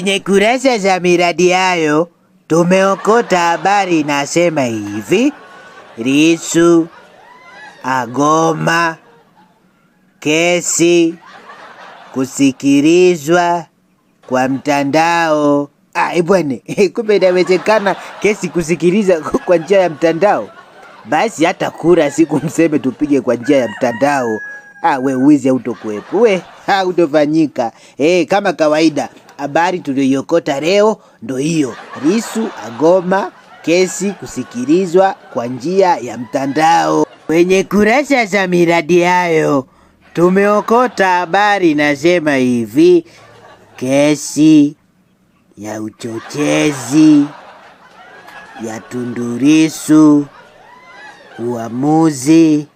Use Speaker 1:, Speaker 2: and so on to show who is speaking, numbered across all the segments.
Speaker 1: Kwenye kurasa za miradi hayo tumeokota habari inasema hivi: Lissu agoma kesi kusikilizwa kwa mtandao. Bwana, kumbe inawezekana kesi kusikiliza kwa njia ya mtandao. Basi hata kura siku mseme tupige kwa njia ya mtandao. We uwizi hautokuwepo. We hautofanyika. Kama kawaida habari tuliyoiokota leo ndo hiyo. Lissu agoma kesi kusikilizwa kwa njia ya mtandao. Kwenye kurasa za miradi hayo tumeokota habari inasema hivi: kesi ya uchochezi ya Tundu Lissu, uamuzi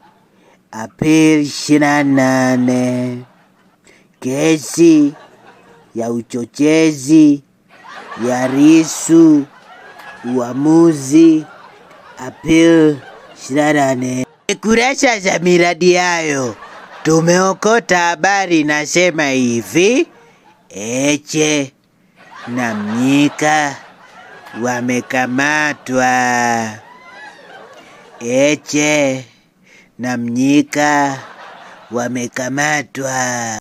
Speaker 1: Aprili 28. Kesi ya uchochezi ya Lissu, uamuzi Aprili 28. Kurasa za miradi hayo tumeokota habari inasema hivi: Heche na Mnyika wamekamatwa. Heche na Mnyika wamekamatwa.